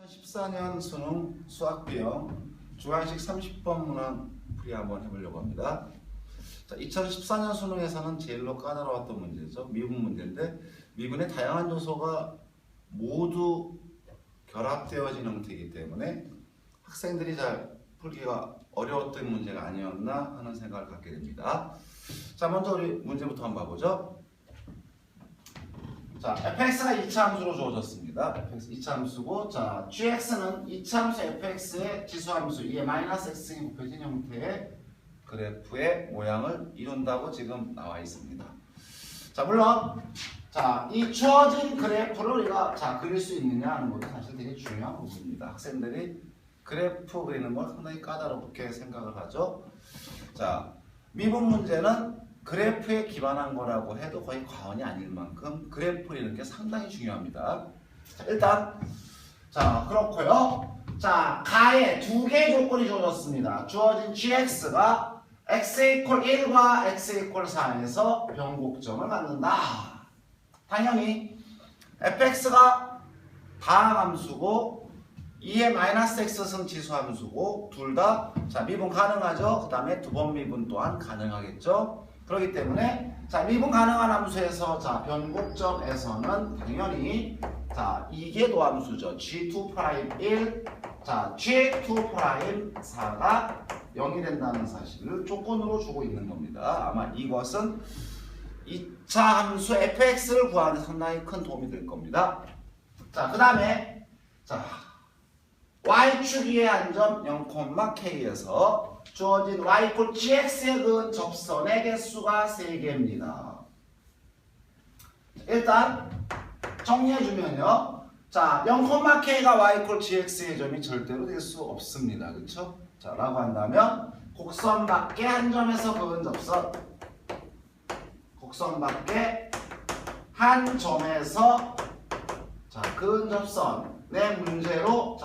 2014년 수능 수학 비형 주관식 30번 문항 풀이 한번 해보려고 합니다. 자, 2014년 수능에서는 제일로 까다로웠던 문제죠. 미분 문제인데 미분의 다양한 요소가 모두 결합되어진 형태이기 때문에 학생들이 잘 풀기가 어려웠던 문제가 아니었나 하는 생각을 갖게 됩니다. 자, 먼저 우리 문제부터 한번 봐보죠. 자, fx가 2차 함수로 주어졌습니다. fx 2차 함수고, 자, gx는 2차 함수 fx의 지수함수 2의 마이너스 x이 곱해진 형태의 그래프의 모양을 이룬다고 지금 나와 있습니다. 자, 물론, 자, 이 주어진 그래프를 우리가 그릴 수 있느냐 하는 것도 사실 되게 중요한 부분입니다. 학생들이 그래프 그리는 걸 상당히 까다롭게 생각을 하죠. 자, 미분 문제는 그래프에 기반한 거라고 해도 거의 과언이 아닐 만큼 그래프 그리는 게 상당히 중요합니다. 자, 일단 그렇고요. 자, 가에 두 개의 조건이 주어졌습니다. 주어진 gx가 x = 1과 x = 4에서 변곡점을 갖는다. 당연히 fx가 다항함수고 2의 마이너스 x승 지수함수고 둘 다 미분 가능하죠. 그 다음에 두 번 미분 또한 가능하겠죠. 그렇기 때문에 미분 가능한 함수에서 변곡점에서는 당연히 이게 도함수죠. g2'1 g2'4가 0이 된다는 사실을 조건으로 주고 있는 겁니다. 아마 이것은 2차 함수 fx를 구하는 데 상당히 큰 도움이 될 겁니다. 그 다음에 y축 위의 한 점 0,k에서 주어진 y = gx에 그은 접선의 개수가 3개입니다. 일단 정리해주면요. 0,k가 y = gx의 점이 절대로 될 수 없습니다. 그렇죠? 라고 한다면 곡선 밖에 한 점에서 그은 접선, 곡선 밖에 한 점에서 그은 접선의 문제로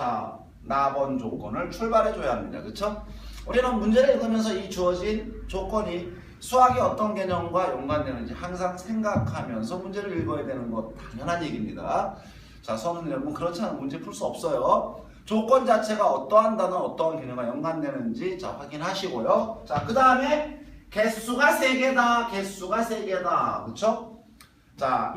나번 조건을 출발해줘야 합니다. 그렇죠? 우리는 문제를 읽으면서 이 주어진 조건이 수학의 어떤 개념과 연관되는지 항상 생각하면서 문제를 읽어야 되는 것 당연한 얘기입니다. 선생님 여러분 그렇지 않으면 문제 풀 수 없어요. 조건 자체가 어떠한 단어, 어떠한 개념과 연관되는지 확인하시고요. 그 다음에 개수가 3개다, 개수가 3개다. 그렇죠?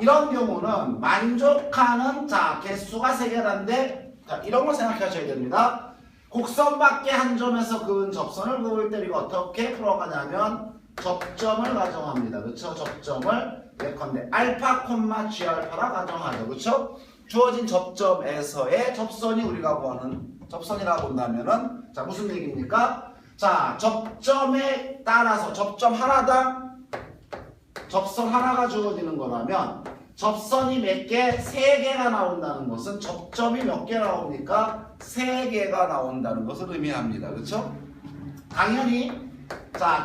이런 경우는 만족하는 개수가 3개다인데 이런 걸 생각하셔야 됩니다. 곡선 밖에 한 점에서 그은 접선을 그을 때 우리가 어떻게 풀어가냐면 접점을 가정합니다. 그렇죠? 접점을 예컨대 알파, g 알파라 가정하죠. 그렇죠? 주어진 접점에서의 접선이 우리가 구하는 접선이라고 본다면은 무슨 얘기입니까? 접점에 따라서 접점 하나당 접선 하나가 주어지는 거라면 접선이 몇 개? 3개가 나온다는 것은 접점이 몇 개 나옵니까? 3개가 나온다는 것을 의미합니다. 그렇죠? 당연히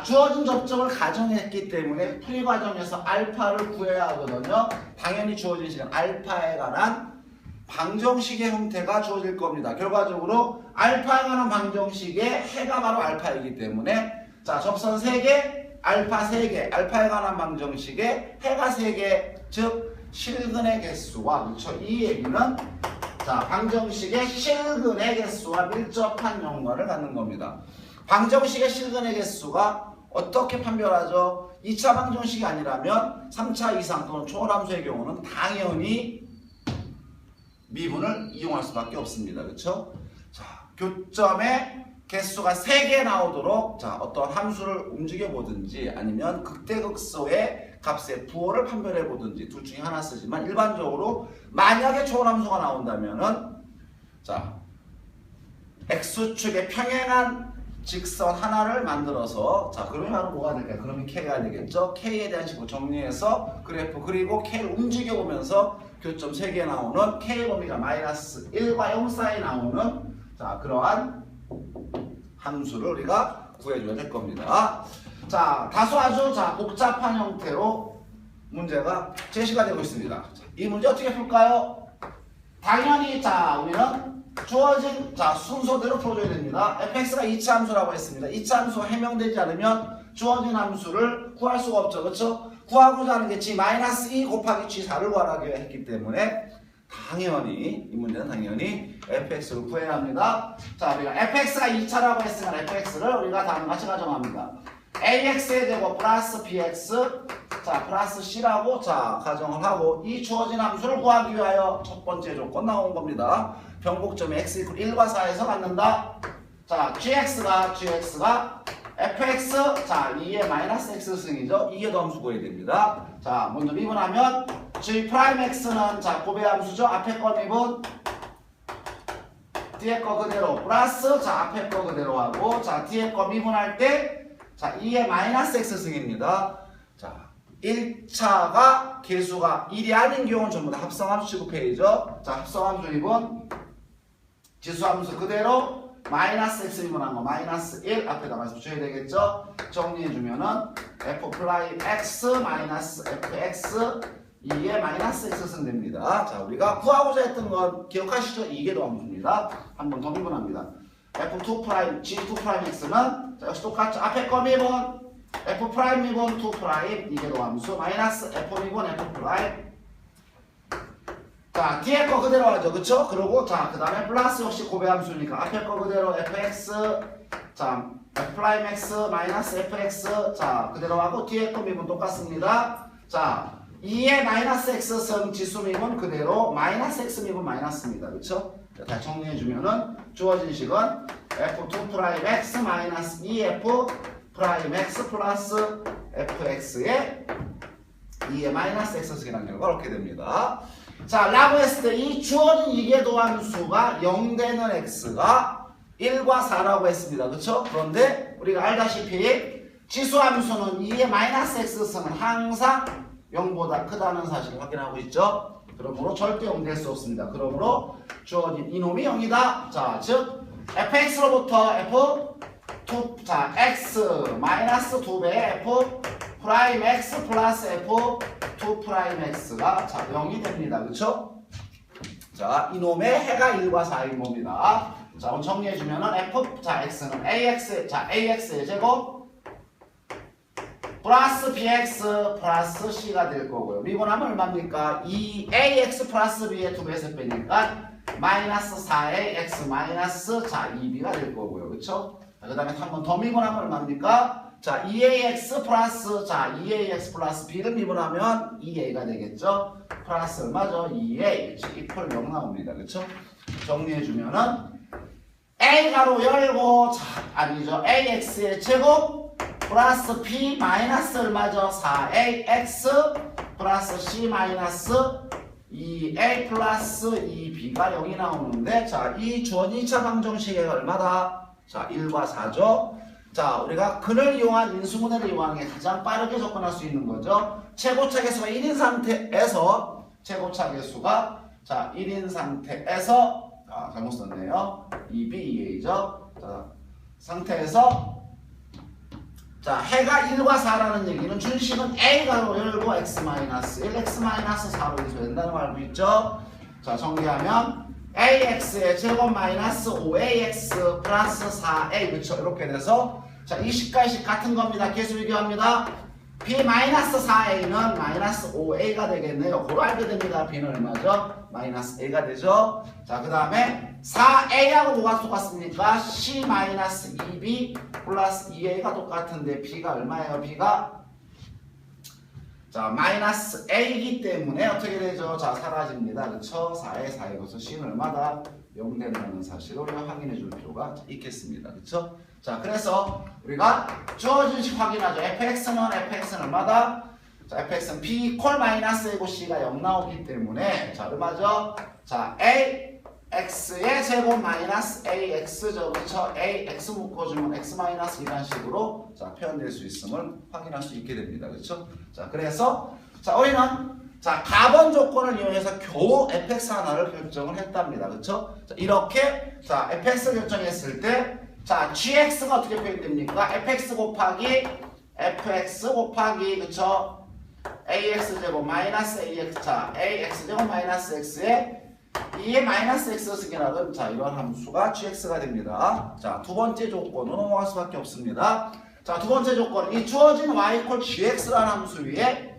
주어진 접점을 가정했기 때문에 풀이 과정에서 알파를 구해야 하거든요. 당연히 주어진 시간 알파에 관한 방정식의 형태가 주어질 겁니다. 결과적으로 알파에 관한 방정식의 해가 바로 알파이기 때문에 접선 3개, 알파 3개, 알파에 관한 방정식의 해가 3개, 즉 실근의 개수와 그렇죠? 이 얘기는 방정식의 실근의 개수와 밀접한 연관을 갖는 겁니다. 방정식의 실근의 개수가 어떻게 판별하죠? 2차 방정식이 아니라면 3차 이상 또는 초월함수의 경우는 당연히 미분을 이용할 수밖에 없습니다. 그렇죠? 교점에 개수가 3개 나오도록 어떤 함수를 움직여 보든지 아니면 극대극소의 값의 부호를 판별해 보든지 둘 중에 하나 쓰지만 일반적으로 만약에 초월함수가 나온다면은 x축의 평행한 직선 하나를 만들어서 그러면 바로 뭐가 될까요? 그러면 k가 되겠죠. k에 대한 식으로 정리해서 그래프 그리고 k를 움직여 보면서 교점 3개 나오는 k의 범위가 마이너스 1과 0 사이 나오는 그러한 함수를 우리가 구해줘야 될 겁니다. 다소 아주 복잡한 형태로 문제가 제시가 되고 있습니다. 이 문제 어떻게 풀까요? 당연히 우리는 주어진 순서대로 풀어줘야 됩니다. fx가 2차 함수라고 했습니다. 2차 함수가 해명되지 않으면 주어진 함수를 구할 수가 없죠. 그렇죠? 구하고자 하는 게 g-2 곱하기 g4를 구하라고 했기 때문에 당연히 이 문제는 당연히 fx를 구해야 합니다. 자, 우리가 fx가 2차라고 했으면 fx를 우리가 다음과 같이 가정합니다. ax의 제곱 플러스 bx 자 플러스 c라고 자 가정을 하고 이 주어진 함수를 구하기 위하여 첫 번째 조건 나온 겁니다. 변곡점이 x 이퀄 1과 4에서 갖는다. 자 gx가 fx 자 2의 마이너스 x 승이죠. 이게 더 함수 구해야 됩니다. 자 먼저 미분하면 g 프라임 x는 자 고배 함수죠. 앞에 거 미분 뒤에 거 그대로 플러스 자 앞에 거 그대로 하고 자 뒤에 거 미분할 때 자 2의 마이너스 x 승입니다. 자 1차가 개수가 1이 아닌 경우는 전부 다 합성함수 취급해야죠. 자 합성함수 미분 지수함수 그대로 마이너스 x 미분한 거 마이너스 1 앞에다가 붙여야 되겠죠. 정리해주면은 f 프라임 x 마이너스 fx 2의 마이너스 x 승 됩니다. 자 우리가 구하고자 했던 건 기억하시죠? 이게 더 함수입니다. 한 번 더 미분합니다. f2 프라임 g2 프라임 x는 자, 역시 똑같죠. 앞에 거 미분 f 프라임 미분 2 프라임 이게 더 함수 마이너스 f 미분 f 프라임 자 뒤에 거 그대로 하죠. 그쵸? 그리고 자 그 다음에 플러스 역시 고배 함수니까 앞에 거 그대로 fx 자 f 프라임 x 마이너스 fx 자 그대로 하고 뒤에 거 미분 똑같습니다. 자 2의 마이너스 x 승 지수 미분 그대로 마이너스 x 미분 마이너스입니다. 그쵸? 다시 정리해주면은 주어진 식은 f2 프라임 x 마이너스 2f 프라임 x 플러스 fx의 2의 마이너스 x 승이라는 결과가 이렇게 됩니다. 자 라고 했을 때 이 주어진 이계도함수가 0 되는 x가 1과 4라고 했습니다. 그쵸? 그런데 우리가 알다시피 지수함수는 2의 마이너스 x 승은 항상 0보다 크다는 사실을 확인하고 있죠. 그러므로 절대 0 될 수 없습니다. 그러므로 주어진 이놈이 0이다. 자, 즉 fx로부터 f2 자 x 마이너스 2배의 f 프라임 x 플러스 f2 프라임 x가 자 0이 됩니다. 그렇죠? 자, 이놈의 해가 1과 4인 겁니다. 자, 오늘 정리해주면은 f 자 x는 ax의 제곱 플러스 bx 플러스 c가 될 거고요. 미분하면 얼마입니까? 2ax 플러스 b의 2배에서 빼니까 마이너스 4ax 마이너스 자 2b가 될 거고요. 그쵸? 그 다음에 한 번 더 미분하면 얼마입니까? 자 2ax 플러스 자 2ax 플러스 b를 미분하면 2a가 되겠죠? 플러스 얼마죠? 2a 이퀄 0 나옵니다. 그쵸? 정리해주면은 a 가로 열고 자 아니죠. ax의 제곱 플러스 b 마이너스 얼마죠? 4ax 플러스 c 마이너스 2a 플러스 2b가 0이 나오는데 자, 이 주어진 2차 방정식의 얼마다? 자, 1과 4죠. 자, 우리가 근을 이용한 인수분해를 이용하는 게 가장 빠르게 접근할 수 있는 거죠. 최고차 계수가 1인 상태에서 최고차 계수가 자, 1인 상태에서 잘못 썼네요. 2b, 2a죠. 자, 상태에서 자, 해가 1과 4라는 얘기는 준식은 a가로 열고 x-1, x-4로 이소된다는 걸 알고 있죠? 자, 정리하면 ax의 제곱 마이너스 5ax 플러스 4a 그쵸? 이렇게 돼서 자, 이 식과 이 식 같은 겁니다. 계수 비교합니다. b 마이너스 4a는 마이너스 5a가 되겠네요. 그걸 알게 됩니다. b는 얼마죠? 마이너스 a가 되죠? 자, 그 다음에 4a하고 뭐가 똑같습니까? c 마이너스 2b 플러스 2a가 똑같은데 b가 얼마예요? b가 자 마이너스 a이기 때문에 어떻게 되죠? 자 사라집니다. 그쵸? 4에 4에 거서 c는 얼마다? 0 된다는 사실을 우리가 확인해 줄 필요가 있겠습니다. 그쵸? 자 그래서 우리가 주어진 식 확인하죠. fx는 얼마다? 자 fx는 b 콜 마이너스 a고 c가 0 나오기 때문에 자 얼마죠? 자 a x의 제곱 마이너스 ax죠. 그쵸? ax 묶어주면 x 마이너스 이런 식으로 자 표현될 수 있음을 확인할 수 있게 됩니다. 그쵸? 자 그래서 자 우리는 자 가번 조건을 이용해서 겨우 fx 하나를 결정을 했답니다. 그쵸? 자, 이렇게 자 fx 결정했을 때 자 gx가 어떻게 표현됩니까? fx 곱하기 fx 곱하기 그쵸? ax 제곱 마이너스 ax 자 ax 제곱 마이너스 x에 2의 마이너스 x 승이라는 자 이런 함수가 gx가 됩니다. 자 두 번째 조건으로 넘어갈 수밖에 없습니다. 자 두 번째 조건 이 주어진 y = gx라는 함수 위에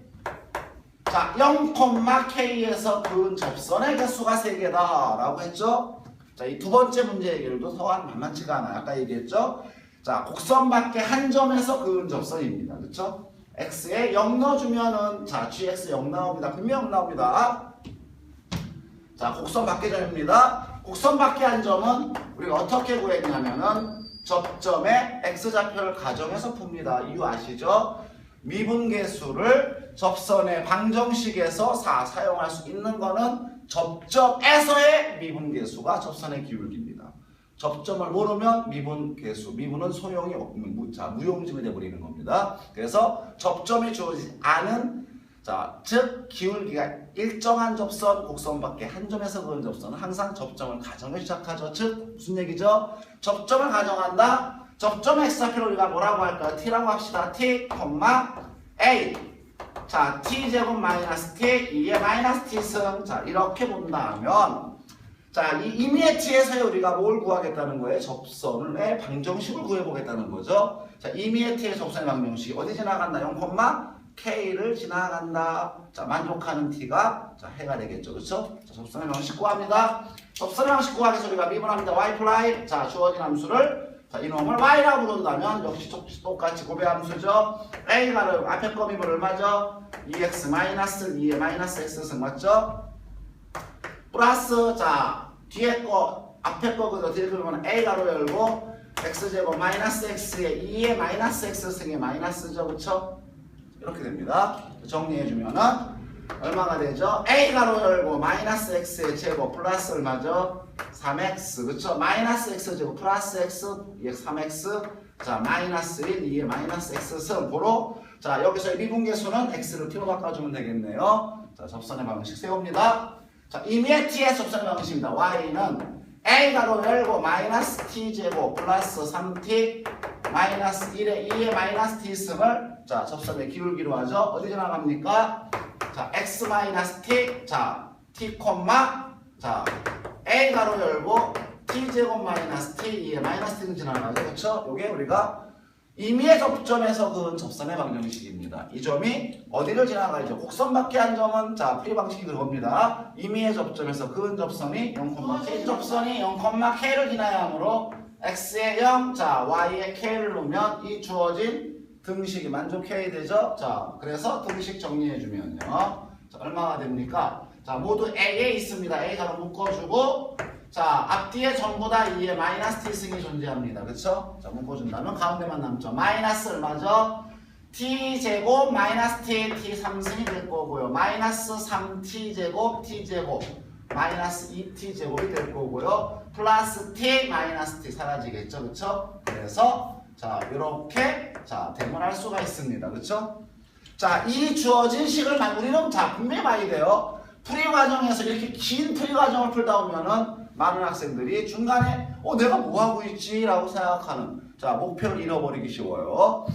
자, 0,k에서 그은 접선의 개수가 3개다 라고 했죠. 자, 이 두 번째 문제 해결도 또한 만만치가 않아요. 아까 얘기했죠. 자, 곡선 밖에 한 점에서 그은 접선입니다. 그쵸? x에 0 넣어주면은 자, gx 0 나옵니다. 분명 0 나옵니다. 자, 곡선 밖의 점입니다. 곡선 밖의 한 점은 우리가 어떻게 구했냐면은 접점에 x좌표를 가정해서 풉니다. 이유 아시죠? 미분계수를 접선의 방정식에서 사용할 수 있는 거는 접점에서의 미분계수가 접선의 기울기입니다. 접점을 모르면 미분계수, 미분은 소용이 없는 무용지물이 되어버리는 겁니다. 그래서 접점이 주어지지 않은 즉 기울기가 일정한 접선, 곡선 밖에 한 점에서 그은 접선은 항상 접점을 가정해 시작하죠. 즉 무슨 얘기죠? 접점을 가정한다. 접점 x좌표를 우리가 뭐라고 할까요? t라고 합시다. t, a. 자, t제곱 마이너스 t, 2의 마이너스 t승. 자, 이렇게 본다면 자, 이 임의의 t에서 우리가 뭘 구하겠다는 거예요? 접선의 방정식을 구해보겠다는 거죠. 자, 임의의 t의 접선의 방정식 어디 지나간다? 0,k를 지나간다. 자, 만족하는 t가 자, 해가 되겠죠. 그렇죠? 자, 접선의 방식 구합니다. 접선의 방식 구하기 위해서 우리가 미분합니다. y 플라이. 자, 주어진 함수를 자, 이놈을 y라고 부른다면 역시 똑같이 고배함수죠. a가 앞에 거 미분 얼마죠? 2x 마이너스 2의 마이너스 x승 맞죠? 플러스 자 뒤에 거 앞에 거 그대로 뒤에 그러면 a가로 열고 x제곱 마이너스 x에 2의 마이너스 x승의 마이너스죠. 그쵸? 이렇게 됩니다. 정리해주면은 얼마가 되죠? a가로 열고 마이너스 x의 제곱 플러스 얼마죠? 3x 그쵸? 마이너스 x제곱 플러스 x 2x 3x 자 마이너스 1 2의 마이너스 x승 고로 자 여기서 미분계수는 x를 t로 바꿔주면 되겠네요. 자 접선의 방식 세웁니다. 자 임의의 t의 접선의 방식입니다. y는 a가로 열고 마이너스 t제곱 플러스 3t 마이너스 1의 2의 마이너스 t승을 자 접선의 기울기로 하죠. 어디 지나갑니까? 자 x 마이너스 t 자 t 자 a 가로 열고 t제곱 마이너스 t 2의 마이너스 t는 지나가죠. 그렇죠? 요게 우리가 임의의 접점에서 그은 접선의 방정식입니다. 이 점이 어디를 지나가죠? 곡선 밖에 한 점은 자 풀이 방식이 그겁니다. 임의의 접점에서 그은 접선이 0,k 접선이 0,k를 지나야 하므로 x에 0, 자 y에 k를 놓으면 이 주어진 등식이 만족해야 되죠. 자 그래서 등식 정리해주면요. 자 얼마가 됩니까? 자 모두 a에 있습니다. a가 묶어주고 자 앞뒤에 전부 다 2의 마이너스 t승이 존재합니다. 그쵸? 자 묶어준다면 가운데만 남죠. 마이너스 얼마죠? t제곱 마이너스 t 3승이 될 거고요. 마이너스 3t제곱 t제곱 마이너스 2t제곱이 될 거고요. 플러스 t 마이너스 t 사라지겠죠. 그쵸? 그래서 자 이렇게 자 대문할 수가 있습니다. 그쵸? 자 이 주어진 식을 우리는 자 분명히 많이 돼요. 풀이 과정에서 이렇게 긴 풀이 과정을 풀다 보면은 많은 학생들이 중간에 내가 뭐 하고 있지? 라고 생각하는 자 목표를 잃어버리기 쉬워요.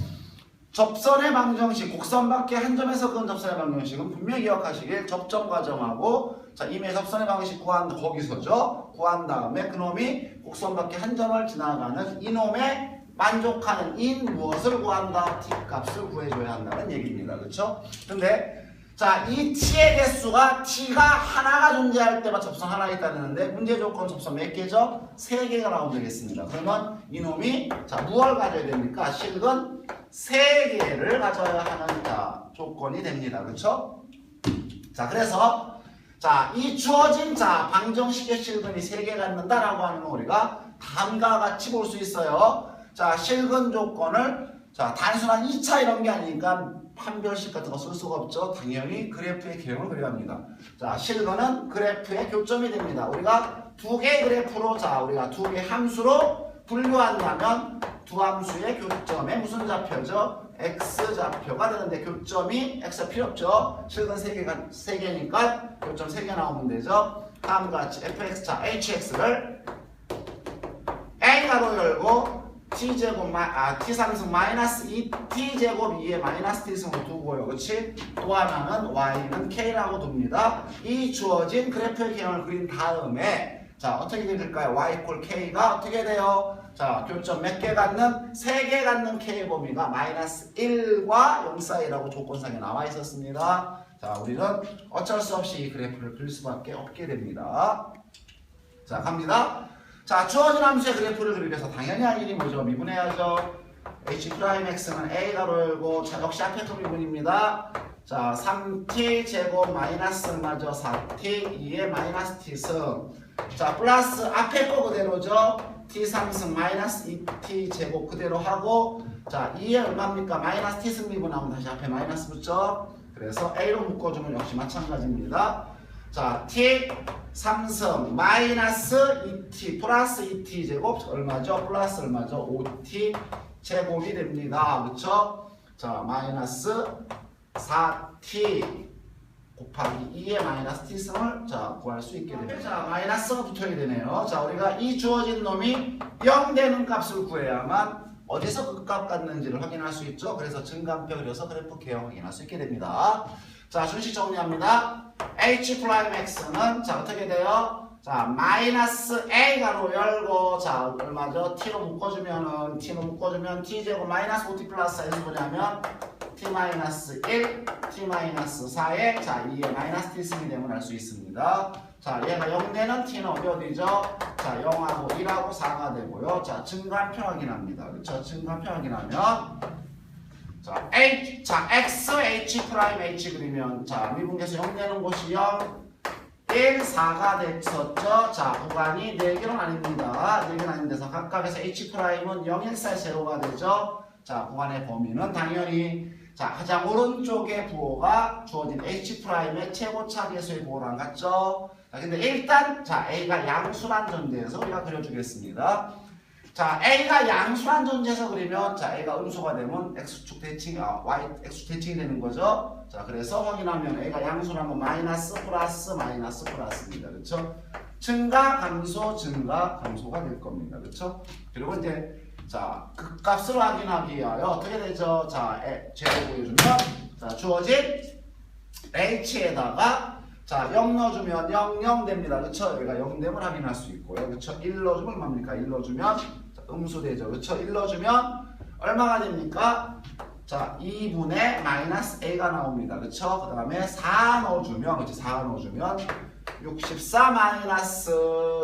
접선의 방정식, 곡선 밖에 한 점에서 그은 접선의 방정식은 분명히 기억하시길 접점 과정하고 자 임의 접선의 방정식 구한 거기서죠. 구한 다음에 그놈이 곡선 밖에 한 점을 지나가는 이놈의 만족하는 인 무엇을 구한다? t 값을 구해줘야 한다는 얘기입니다. 그렇죠? 근데 자, 이 t의 개수가 t가 하나가 존재할 때만 접선 하나 있다는데 문제 조건 접선 몇 개죠? 3개가 나오면 되겠습니다. 그러면 이놈이 자 무엇을 가져야 됩니까? 실근 3개를 가져야 하는 자 조건이 됩니다. 그렇죠? 자, 그래서 자, 이 주어진 자 방정식의 실근이 3개 갖는다라고 하는 건 우리가 다음과 같이 볼 수 있어요. 자, 실근 조건을 자 단순한 2차 이런 게 아니니까 판별식 같은 거 쓸 수가 없죠. 당연히 그래프의 개형을 그려야 합니다. 자, 실근은 그래프의 교점이 됩니다. 우리가 두 개의 그래프로 자 우리가 두 개의 함수로 분류한다면 두 함수의 교점에 무슨 좌표죠? x좌표가 되는데 교점이 x가 필요 없죠. 실근 3개니까 교점 3개 나오면 되죠. 다음과 같이 fx 자 hx를 a가로 열고 t제곱 t상승 마이너스 2t제곱 2의 마이너스 t승으로 두고요. 그렇지? 또 하나는 y는 k라고 둡니다. 이 주어진 그래프의 개형을 그린 다음에 자 어떻게 될까요? y = k가 어떻게 돼요? 자 교점 몇 개 갖는? 3개 갖는 k의 범위가 마이너스 1과 0 사이라고 조건상에 나와 있었습니다. 자, 우리는 어쩔 수 없이 이 그래프를 그릴 수밖에 없게 됩니다. 자, 갑니다. 자, 주어진 함수의 그래프를 그리기 위해서 당연히 할 일이 뭐죠? 미분해야죠. H'X는 A 가로 열고, 자, 역시 앞에 거 미분입니다. 자, 3t 제곱 마이너스 얼마죠? 4t 2의 마이너스 t승. 자, 플러스 앞에 거 그대로죠? t 3승 마이너스 2t 제곱 그대로 하고, 자, 2의 얼마입니까? 마이너스 t승 미분하면 다시 앞에 마이너스 붙죠? 그래서 a로 묶어주면 역시 마찬가지입니다. 자, t 3승 마이너스 2t 플러스 2t 제곱 얼마죠? 플러스 얼마죠? 5t 제곱이 됩니다. 그렇죠? 자, 마이너스 4t 곱하기 2의 마이너스 t승을 자 구할 수 있게 됩니다. 자, 마이너스가 붙어야 되네요. 자, 우리가 이 주어진 놈이 0 되는 값을 구해야만 어디서 그 값 같는지를 확인할 수 있죠. 그래서 증가표 그려서 그래프 개형 확인할 수 있게 됩니다. 자, 순식 정리합니다. H'X는 자 어떻게 돼요? 자, 마이너스 A 가로 열고, 자, 얼마죠? T로 묶어주면은, T로 묶어주면 T제곱 마이너스 5T 플러스 4에서 뭐냐면 T 마이너스 1, T 마이너스 4에, 자, 2의 마이너스 T승이 되면 알 수 있습니다. 자, 얘가 0 되는 T는 어디죠? 자, 0하고 1하고 4가 되고요. 자, 증가표 확인합니다. 그쵸? 증가표 확인하면, 자, X, H 프라임 H 그리면, 자, 미분계수 0 되는 곳이 0, 1, 4가 됐었죠. 자, 구간이 4개로 나뉩니다. 4개 나뉜데서 각각에서 H'은 0, 1, 4, 0가 되죠. 자, 구간의 범위는 당연히 자, 가장 오른쪽의 부호가 주어진 H'의 최고차 계수의 부호랑 같죠. 자, 근데 일단 자, A가 양수란 전제에서 우리가 그려주겠습니다. 자, A가 양수란 전제에서 그리면 자, A가 음수가 되면 X축 대칭, X축 대칭이 되는 거죠. 자, 그래서 확인하면 A가 양수라면 마이너스 플러스 마이너스 플러스입니다. 그렇죠? 증가 감소 증가 감소가 될 겁니다. 그렇죠? 그리고 이제 자, 그 값을 확인하기 위하여 어떻게 되죠? 자, 제로 보여주면 자, 주어진 H에다가 자, 0 넣어주면 0, 0 됩니다. 그렇죠? 여기가 0 되면 확인할 수 있고요. 그렇죠? 1 넣어주면 얼마입니까? 1 넣어주면 자, 음수 되죠. 그렇죠? 1 넣어주면 얼마가 됩니까? 자, 2분의 마이너스 a가 나옵니다. 그렇죠? 그 다음에 4 넣어주면 그렇죠? 4 넣어주면 64 마이너스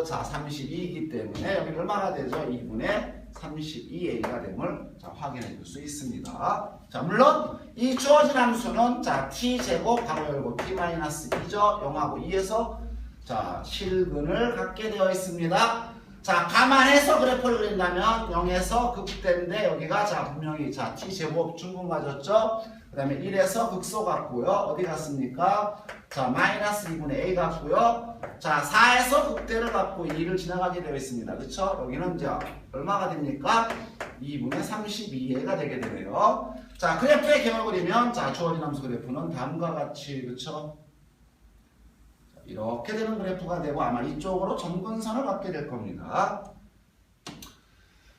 자, 32이기 때문에 여기 얼마가 되죠? 2분의 32a가 됨을 자, 확인해 줄 수 있습니다. 자, 물론 이 주어진 함수는 자, t제곱 가로 열고 t-2죠. 0하고 2에서 자, 실근을 갖게 되어 있습니다. 자, 감안해서 그래프를 그린다면 0에서 극대인데 여기가 자, 분명히 자, t제곱 중분 가졌죠. 그 다음에 1에서 극소 같고요. 어디 갔습니까? 자, 마이너스 2분의 a 같고요. 자, 4에서 극대를 갖고 2를 지나가게 되어 있습니다. 그쵸? 여기는 이제 얼마가 됩니까? 2분의 32a가 되게 되네요. 자, 그래프의 개형을 그리면 자, 주어진 함수 그래프는 다음과 같이 그쵸? 자, 이렇게 되는 그래프가 되고 아마 이쪽으로 점근선을 갖게 될 겁니다.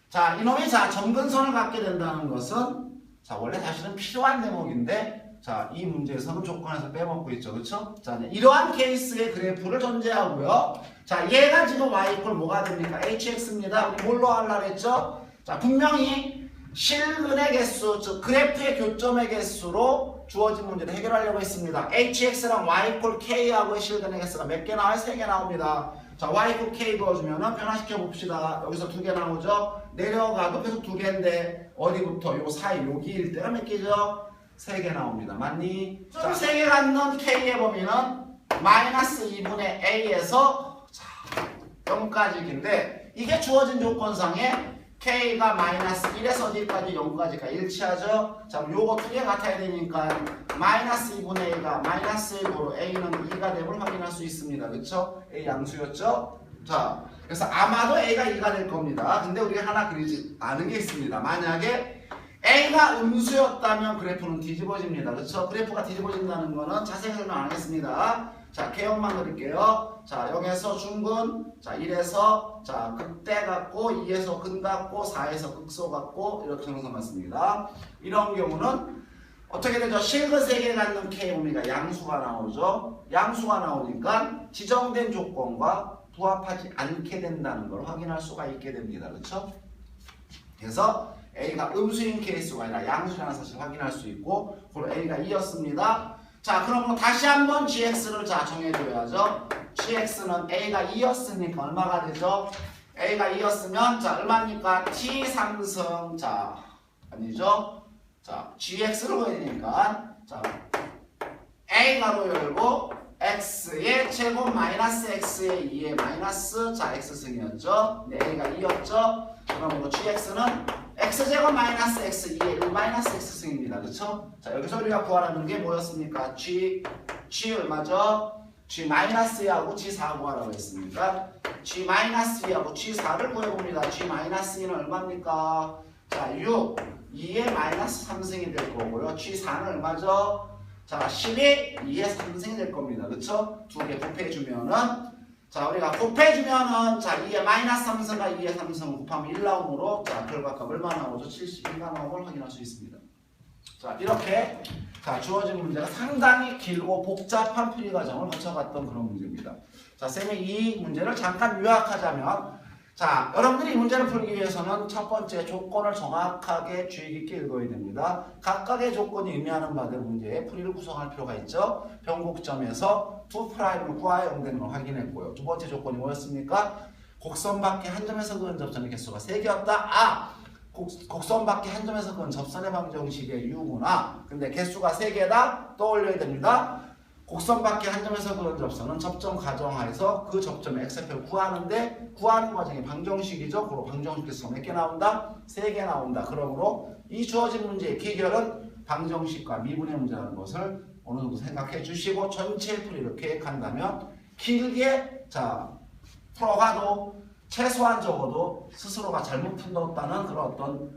자, 이놈이 자, 점근선을 갖게 된다는 것은 자, 원래 사실은 필요한 대목인데 자, 이 문제에서는 조건에서 빼먹고 있죠. 그렇죠? 자, 네, 이러한 케이스의 그래프를 전제하고요. 자, 얘가 지금 y 이퀄 뭐가 됩니까? hx입니다. 우리 뭘로 하려고 했죠? 자, 분명히 실근의 개수, 즉 그래프의 교점의 개수로 주어진 문제를 해결하려고 했습니다. hx랑 y 이퀄 k하고의 실근의 개수가 몇 개 나와요? 3개 나옵니다. 자, y 이퀄 k 넣어주면 변화시켜 봅시다. 여기서 2개 나오죠? 내려가도 계속 2개인데 어디부터? 요 사이 여기일 때가 몇 개죠? 3개 나옵니다. 맞니? 자, 3개 갖는 k의 범위는 마이너스 2분의 a에서 0까지인데 이게 주어진 조건상에 k가 마이너스 1에서 어디까지 0까지가 일치하죠? 자, 그럼 요거 2개 같아야 되니까 마이너스 2분의 a가 마이너스 1으로 a는 2가 됨을 확인할 수 있습니다. 그쵸? a 양수였죠? 자, 그래서 아마도 a가 2가 될 겁니다. 근데 우리가 하나 그리지 않은 게 있습니다. 만약에 A가 음수였다면 그래프는 뒤집어집니다. 그렇죠? 그래프가 뒤집어진다는 거는 자세히 설명 안 하겠습니다. 자, 개형만 그릴게요. 자, 0에서 중근, 자, 1에서 자, 극대 같고, 2에서 근 같고, 4에서 극소 같고, 이렇게 정선 맞습니다. 이런 경우는 어떻게 되죠? 실근 3개 갖는 K 범위가 양수가 나오죠? 양수가 나오니까 지정된 조건과 부합하지 않게 된다는 걸 확인할 수가 있게 됩니다. 그렇죠? 그래서 A가 음수인 케이스가 아니라 양수라는 사실을 확인할 수 있고 그리고 A가 2였습니다. 자, 그럼 다시 한번 gx를 자 정해줘야죠. gx는 a가 2였으니까 얼마가 되죠? a가 2였으면 자 얼마입니까? t 상승 자 아니죠? 자 gx를 구해야 되니까 자 a 가로 열고 x의 제곱 마이너스 x의 2의 마이너스 자 x승이었죠. 네, a가 2였죠. 그러므로 gx는 x제곱 마이너스 x 2의 1 마이너스 x승입니다. 그쵸? 자 여기서 우리가 구하라는 게 뭐였습니까? g 얼마죠? g 마이너스 2하고 g 4 구하라고 했습니까? g 마이너스 2하고 g 4를 구해봅니다. g 마이너스 2는 얼마입니까? 자 6, 2의 마이너스 3승이 될 거고요. g 4는 얼마죠? 자 12, 2의 3승이 될 겁니다. 그쵸? 두 개 곱해주면은 자 우리가 곱해주면은 자 2의 마이너스 3승과 2의 3승을 곱하면 1 나오므로 자 결과값 얼마 나오죠? 72가 나온 걸 확인할 수 있습니다. 자 이렇게 자 주어진 문제가 상당히 길고 복잡한 풀이 과정을 거쳐갔던 그런 문제입니다. 자 쌤이 이 문제를 잠깐 요약하자면 자 여러분들이 이 문제를 풀기 위해서는 첫 번째 조건을 정확하게 주의 깊게 읽어야 됩니다. 각각의 조건이 의미하는 바대로 문제의 풀이를 구성할 필요가 있죠. 변곡점에서 2'을 구하여 연되는 걸 확인했고요. 두 번째 조건이 뭐였습니까? 곡선 밖에 한 점에서 그은 접선의 개수가 3개였다. 곡선 밖에 한 점에서 그은 접선의 방정식의 이유구나. 근데 개수가 3개다. 떠올려야 됩니다. 곡선 밖에 한 점에서 그은 접선은 접점 가정하에서 그 점점의 x표를 구하는데 구하는 과정이 방정식이죠. 그리고 방정식 개수가 몇 개 나온다? 3개 나온다. 그러므로 이 주어진 문제의 기결은 방정식과 미분의 문제라는 것을 어느 정도 생각해 주시고 전체 풀이를 계획한다면 길게 자 풀어가도 최소한 적어도 스스로가 잘못 풀었다는 그런 어떤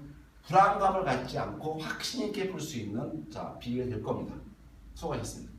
불안감을 갖지 않고 확신 있게 풀 수 있는 자 비결이 될 겁니다. 수고하셨습니다.